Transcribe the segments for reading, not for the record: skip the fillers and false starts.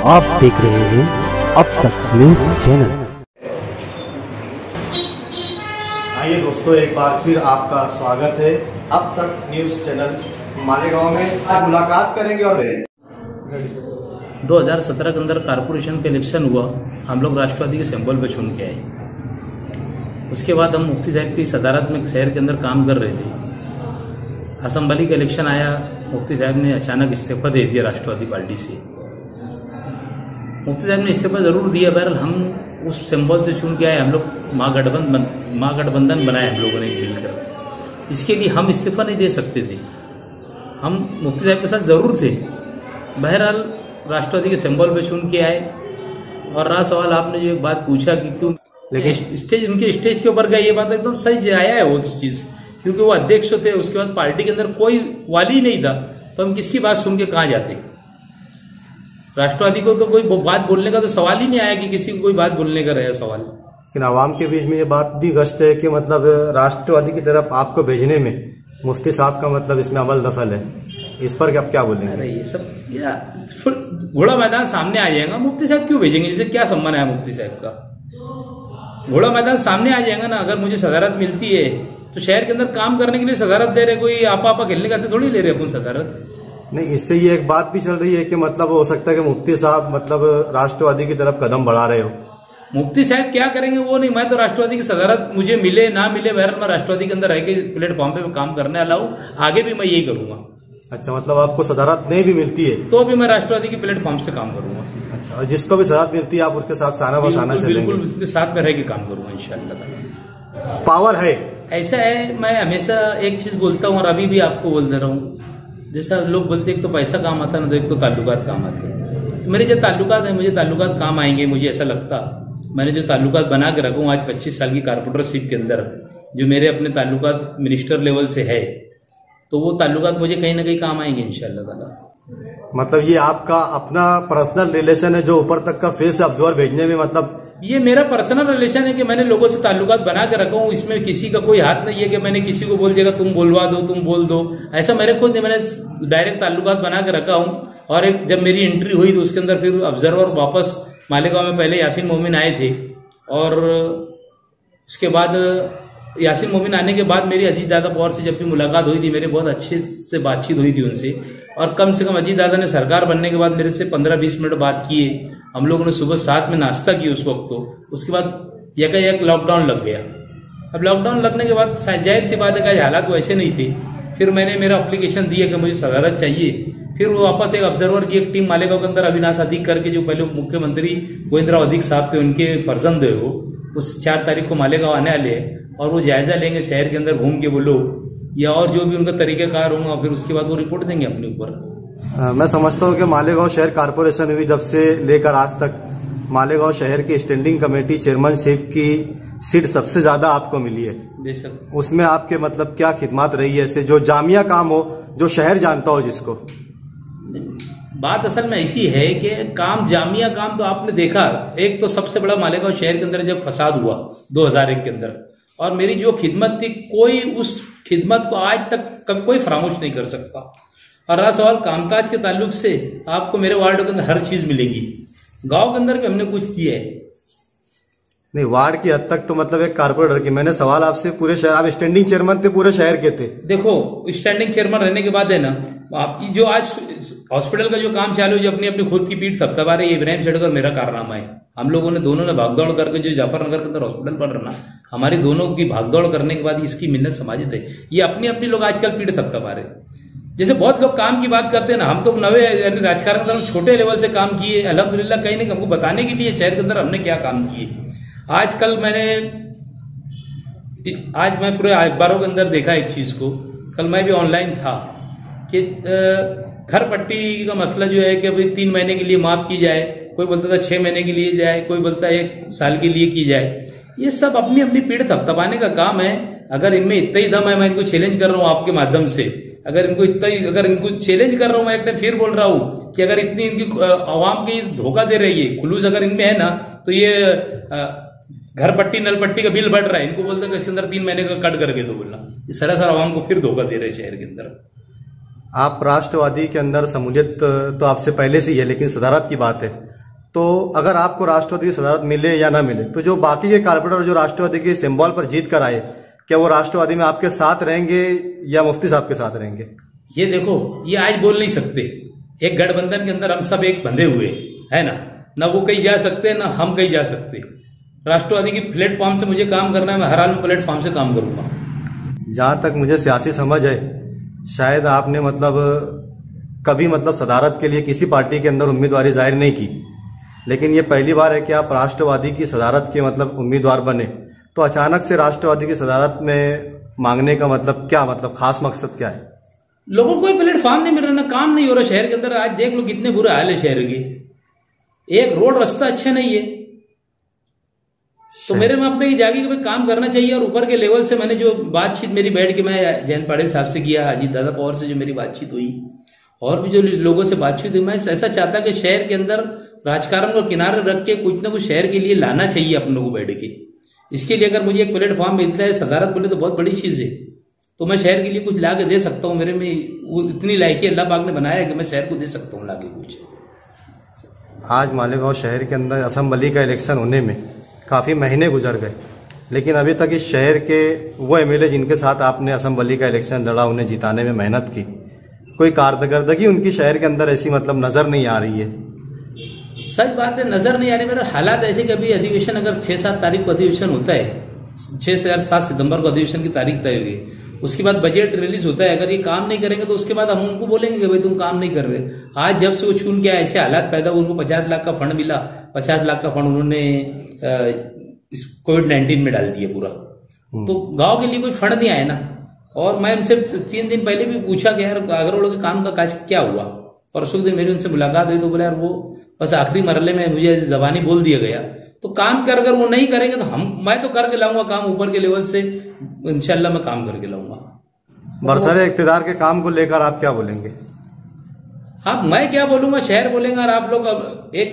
आप देख रहे हैं अब तक न्यूज चैनल। आइए दोस्तों, एक बार फिर आपका स्वागत है अब तक न्यूज चैनल मालेगांव में। आज मुलाकात करेंगे और 2017 के अंदर कारपोरेशन का इलेक्शन हुआ, हम लोग राष्ट्रवादी के सिंबल पे चुन के आए। उसके बाद हम मुफ्ती साहब की सदारत में शहर के अंदर काम कर रहे थे। असम्बली का इलेक्शन आया, मुफ्ती साहब ने अचानक इस्तीफा दे दिया राष्ट्रवादी पार्टी से। मुफ्ती साहब ने इस्तीफा जरूर दिया, बहरहाल हम उस सिंबल से चुन के आए। हम लोग महागठबंधन बनाए हम लोगों ने मिलकर। इसके लिए हम इस्तीफा नहीं दे सकते थे, हम मुफ्ती साहब के साथ जरूर थे। बहरहाल राष्ट्रवादी के सिंबल पे चुन के आए। और रहा सवाल आपने जो एक बात पूछा कि क्यों, लेकिन स्टेज उनके स्टेज के ऊपर गया, ये बात एकदम सही आया है वो चीज, क्योंकि वो अध्यक्ष थे। उसके बाद पार्टी के अंदर कोई वाली नहीं था, तो हम किसकी बात सुन के कहाँ जाते। राष्ट्रवादी को तो कोई बात बोलने का तो सवाल ही नहीं आया कि किसी को कोई बात बोलने का रहा सवाल। लेकिन आवाम के बीच में ये बात भी गश्त है कि मतलब राष्ट्रवादी की तरफ आपको भेजने में मुफ्ती साहब का मतलब इसमें अमल दखल है। इस पर आप क्या बोलेंगे? अरे ये सब घोड़ा मैदान सामने आ जाएगा, मुफ्ती साहब क्यों भेजेंगे? इससे क्या सम्मान है मुफ्ती साहब का? घोड़ा मैदान सामने आ जाएगा ना। अगर मुझे सदारत मिलती है तो शहर के अंदर काम करने के लिए सदारत ले रहे, कोई आपा खेलने का थोड़ी ले रहे अपन सदारत। नहीं, इससे ये एक बात भी चल रही है कि मतलब हो सकता है कि मुफ्ती साहब मतलब राष्ट्रवादी की तरफ कदम बढ़ा रहे हो। मुफ्ती साहब क्या करेंगे वो नहीं, मैं तो राष्ट्रवादी की सदारत मुझे मिले ना मिले, बहरहाल मैं राष्ट्रवादी के अंदर रह के प्लेटफॉर्म पे काम करने वाला हूँ। आगे भी मैं यही करूंगा। अच्छा, मतलब आपको सदारत नहीं भी मिलती है तो भी मैं राष्ट्रवादी के प्लेटफॉर्म से काम करूंगा। अच्छा, और जिसको भी सदारत मिलती है आप उसके साथ साना बसाना चलेंगे? बिल्कुल उसके साथ में रह के काम करूंगा इंशाअल्लाह। पावर है, ऐसा है, मैं हमेशा एक चीज बोलता हूँ और अभी भी आपको बोल दे रहा हूँ। जैसा लोग बोलते एक तो पैसा काम आता है ना, तो एक तो ताल्लुकात काम आते हैं। तो मेरे जो ताल्लुकात है, मुझे ताल्लुकात काम आएंगे, मुझे ऐसा लगता। मैंने जो ताल्लुकात बना के रखूँ आज 25 साल की कारपोरेटरशिप के अंदर, जो मेरे अपने ताल्लुकात मिनिस्टर लेवल से है, तो वो ताल्लुकात मुझे कहीं ना कहीं काम आएंगे इंशाअल्लाह ताला। मतलब ये आपका अपना पर्सनल रिलेशन है जो ऊपर तक का फेस ऑब्जर्वर भेजने में, मतलब ये मेरा पर्सनल रिलेशन है कि मैंने लोगों से ताल्लुकात बना के रखा हूँ। इसमें किसी का कोई हाथ नहीं है कि मैंने किसी को बोल दिया तुम बोलवा दो, तुम बोल दो, ऐसा मेरे खुद नहीं। मैंने डायरेक्ट ताल्लुकात बना के रखा हूँ। और एक जब मेरी एंट्री हुई तो उसके अंदर फिर ऑब्जर्वर वापस मालेगांव में पहले यासीन मोमिन आए थे, और उसके बाद यासीन मोमिन आने के बाद मेरी अजीत दादा पवार से जब भी मुलाकात हुई थी, मेरे बहुत अच्छे से बातचीत हुई थी उनसे। और कम से कम अजीत दादा ने सरकार बनने के बाद मेरे से 15-20 मिनट बात किए। हम लोगों ने सुबह 7 में नाश्ता किया उस वक्त। तो उसके बाद एकाएक लॉकडाउन लग गया। अब लॉकडाउन लगने के बाद जाहिर सी बात है कि हालात वैसे नहीं थे। फिर मैंने मेरा एप्लीकेशन दिया कि मुझे सदारत चाहिए। फिर वो वापस एक ऑब्जर्वर की एक टीम मालेगांव के अंदर अविनाश अधिक करके, जो पहले मुख्यमंत्री गोविंदराव अधिक साहब थे, उनके फर्जंद है वो, उस 4 तारीख को मालेगांव आने वाले हैं। और वो जायजा लेंगे शहर के अंदर घूम के, वो लोग या और जो भी उनका तरीकेकार होगा, फिर उसके बाद वो रिपोर्ट देंगे अपने ऊपर। मैं समझता हूँ कि मालेगांव शहर कारपोरेशन हुई जब से लेकर आज तक, मालेगांव शहर की स्टैंडिंग कमेटी चेयरमैनशिप की सीट सबसे ज्यादा आपको मिली है। बेशक। उसमें आपके मतलब क्या खिदमत रही है, ऐसे जो जामिया काम हो, जो शहर जानता हो जिसको? बात असल में ऐसी है कि काम जामिया काम तो आपने देखा। एक तो सबसे बड़ा मालेगांव शहर के अंदर जब फसाद हुआ 2001 के अंदर, और मेरी जो खिदमत थी, कोई उस खिदमत को आज तक कभी कोई फरामोश नहीं कर सकता। और रहा सवाल कामकाज के ताल्लुक से, आपको मेरे वार्ड के अंदर हर चीज मिलेगी। गांव के अंदर भी हमने कुछ किया है। नहीं, वार्ड की हद तक तो मतलब एक कारपोरेटर की। मैंने सवाल आपसे पूरे शहर, आप स्टैंडिंग चेयरमैन थे पूरे शहर के थे। देखो, स्टैंडिंग चेयरमैन रहने के बाद है ना, आप जो आज हॉस्पिटल का जो काम चालू है, जो अपनी खुद की पीठ थपथपा रही है, इब्राहिम सेठ का मेरा कारनामा है। हम लोगों ने दोनों ने भागदौड़ करके जो जाफरनगर के अंदर हॉस्पिटल पड़ रहा, हमारी दोनों की भागदौड़ करने के बाद इसकी मिन्नत समाजित है। ये अपनी लोग आजकल पीठ थपथपा रहे। जैसे बहुत लोग काम की बात करते हैं ना, हम तो नवे यानी राजकारण के अंदर छोटे लेवल से काम किए अल्हम्दुलिल्लाह। कहीं ना कहीं हमको बताने के लिए शहर के अंदर हमने क्या काम किए। आज मैं पूरे अखबारों के अंदर देखा एक चीज को, कल मैं भी ऑनलाइन था, कि घर पट्टी का मसला जो है कि अभी 3 महीने के लिए माफ की जाए, कोई बोलता था 6 महीने के लिए जाए, कोई बोलता है 1 साल के लिए की जाए। ये सब अपनी पीठ थपथपाने का काम है। अगर इनमें इतना ही दम है, मैं इनको चैलेंज कर रहा हूँ आपके माध्यम से, अगर इनको चैलेंज कर रहा हूँ, मैं एक टाइम फिर बोल रहा हूँ कि अगर इतनी इनकी आवाम की धोखा दे रही है, खुलूस अगर इनमें है ना, तो ये घर पट्टी नल पट्टी का बिल बढ़ रहा है, इनको बोलते हैं कि इसके अंदर 3 महीने का कट करके दो बोलना। ये सरासर आवाम को फिर धोखा दे रहे हैं शहर के अंदर। आप राष्ट्रवादी के अंदर शमूलियत तो आपसे पहले से ही है, लेकिन सदारत की बात है, तो अगर आपको राष्ट्रवादी की सदारत मिले या ना मिले, तो जो बाकी के कारपोरेटर जो राष्ट्रवादी के सिंबल पर जीत कर आए, क्या वो राष्ट्रवादी में आपके साथ रहेंगे या मुफ्ती साहब के साथ रहेंगे? ये देखो, ये आज बोल नहीं सकते। एक गठबंधन के अंदर हम सब एक बंधे हुए है ना वो कहीं जा सकते ना हम कहीं जा सकते। राष्ट्रवादी की प्लेटफॉर्म से मुझे काम करना है, मैं हर हाल में प्लेटफॉर्म से काम करूंगा। जहां तक मुझे सियासी समझ है, शायद आपने कभी सदारत के लिए किसी पार्टी के अंदर उम्मीदवारी जाहिर नहीं की, लेकिन ये पहली बार है कि आप राष्ट्रवादी की सदारत के उम्मीदवार बने। तो अचानक से राष्ट्रवादी की सदारत में मांगने का क्या खास मकसद क्या है? लोगों को कोई प्लेटफॉर्म नहीं मिल रहा, ना काम नहीं हो रहा शहर के अंदर। आज देख लो कितने बुरे हाल है शहर के, एक रोड रास्ता अच्छा नहीं है। तो मेरे में अपने जागी कि काम करना चाहिए। और ऊपर के लेवल से मैंने जो बातचीत मेरी बैठ के मैं जयंत पाटिल साहब से किया, अजीत दादा पवार से जो मेरी बातचीत हुई, और भी जो लोगों से बातचीत हुई, मैं ऐसा चाहता कि शहर के अंदर राजकारण को किनारे रख के कुछ ना कुछ शहर के लिए लाना चाहिए अपनों को बैठ के। इसके लिए अगर मुझे एक प्लेटफॉर्म मिलता है, सदारत बोले तो बहुत बड़ी चीज है, तो मैं शहर के लिए कुछ ला के दे सकता हूँ। मेरे में इतनी लायकी अल्लाह पाक ने बनाया है कि मैं शहर को दे सकता हूँ ला के कुछ। आज मालेगांव शहर के अंदर असेंबली का इलेक्शन होने में काफ़ी महीने गुजर गए, लेकिन अभी तक इस शहर के वो एमएलए जिनके साथ आपने असेंबली का इलेक्शन लड़ा, उन्हें जिताने में मेहनत की, कोई कारकर्दगी उनकी शहर के अंदर ऐसी नजर नहीं आ रही है। सच बात है, नजर नहीं आ रही। मेरे हालात ऐसे कि अभी अधिवेशन अगर 6-7 तारीख को अधिवेशन होता है, 6 से 7 सितंबर को अधिवेशन की तारीख तय हुई, उसके बाद बजट रिलीज होता है। अगर ये काम नहीं करेंगे तो उसके बाद हम उनको बोलेंगे कि भाई तुम काम नहीं कर रहे। आज जब से वो छून गया, ऐसे हालात पैदा हुए, उनको 50 लाख का फंड मिला, 50 लाख का फंड उन्होंने इस कोविड-19 में डाल दिया पूरा। तो गांव के लिए कोई फंड नहीं आया ना। और मैं उनसे 3 दिन पहले भी पूछा कि यार अगरवालों के काम का काज क्या हुआ। परसों दिन मेरी उनसे मुलाकात हुई तो बोला यार वो बस आखिरी मरहले में मुझे जबानी बोल दिया गया। तो काम कर अगर वो नहीं करेंगे तो मैं तो करके लाऊंगा काम ऊपर के लेवल से, इंशाल्लाह मैं काम करके लाऊंगा। बरसरे इख्तिदार के काम को लेकर आप क्या बोलेंगे? हाँ, मैं क्या बोलूंगा, शहर बोलेंगे। और आप लोग अब एक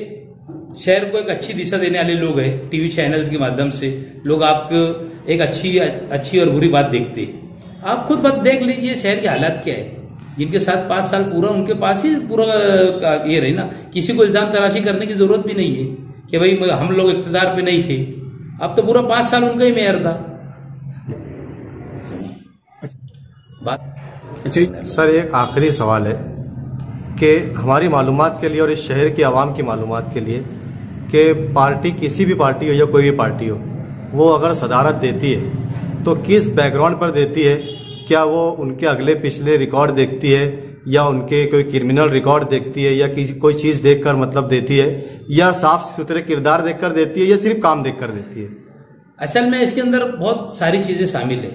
शहर को एक अच्छी दिशा देने वाले लोग हैं, टीवी चैनल्स के माध्यम से लोग आपको एक अच्छी और बुरी बात देखते हैं। आप खुद बात देख लीजिए शहर की हालात क्या है। जिनके साथ 5 साल पूरा उनके पास ही पूरा ये रही ना, किसी को इल्जाम तराशी करने की जरूरत भी नहीं है कि भाई हम लोग इख्तिदार पे नहीं थे। अब तो पूरा 5 साल उनका ही मेयर था। सर, एक आखिरी सवाल है कि हमारी मालूमात के लिए और इस शहर की आवाम की मालूमात के लिए कि पार्टी, किसी भी पार्टी हो या कोई भी पार्टी हो, वो अगर सदारत देती है तो किस बैकग्राउंड पर देती है? क्या वो उनके अगले पिछले रिकॉर्ड देखती है, या उनके कोई क्रिमिनल रिकॉर्ड देखती है, या कोई चीज़ देखकर देती है, या साफ सुथरे किरदार देखकर देती है, या सिर्फ काम देखकर देती है? असल में इसके अंदर बहुत सारी चीजें शामिल है।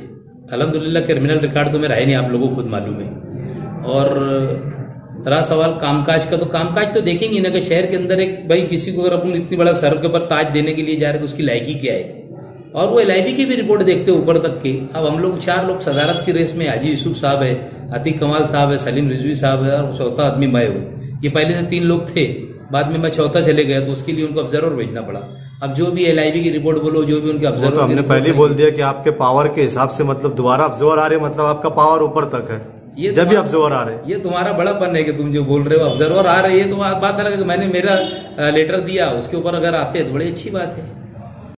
अल्हम्दुलिल्लाह क्रिमिनल रिकॉर्ड तो मेरा है नहीं, आप लोगों को खुद मालूम है। और रहा सवाल कामकाज का, तो कामकाज तो देखेंगे ना कि शहर के अंदर एक भाई किसी को अगर अपन इतनी बड़ा सर के ऊपर ताज देने के लिए जा रहे तो उसकी लायकी क्या है। और वो LIB की भी रिपोर्ट देखते हैं ऊपर तक की। अब हम लोग 4 लोग सदारत की रेस में, हाजी यूसुफ साहब है, अतीक कमाल साहब है, सलीम रिजवी साहब है, और चौथा आदमी मैं हूँ। ये पहले से 3 लोग थे, बाद में मैं चौथा चले गया, तो उसके लिए उनको ऑब्जर्वर भेजना पड़ा। अब जो भी LIB की रिपोर्ट बोलो, जो भी उनके ऑब्जर्वर, तो हमने पहले बोल दिया कि आपके पावर के हिसाब से दोबारा ऑब्जर्वर आ रहे, आपका पावर ऊपर तक है जब भी ऑब्जर्वर आ रहे। ये तुम्हारा बड़ापन है कि तुम जो बोल रहे हो ऑब्जर्वर आ रहे हैं, तो बात अलग है। मैंने मेरा लेटर दिया, उसके ऊपर अगर आते हैं तो बड़ी अच्छी बात है।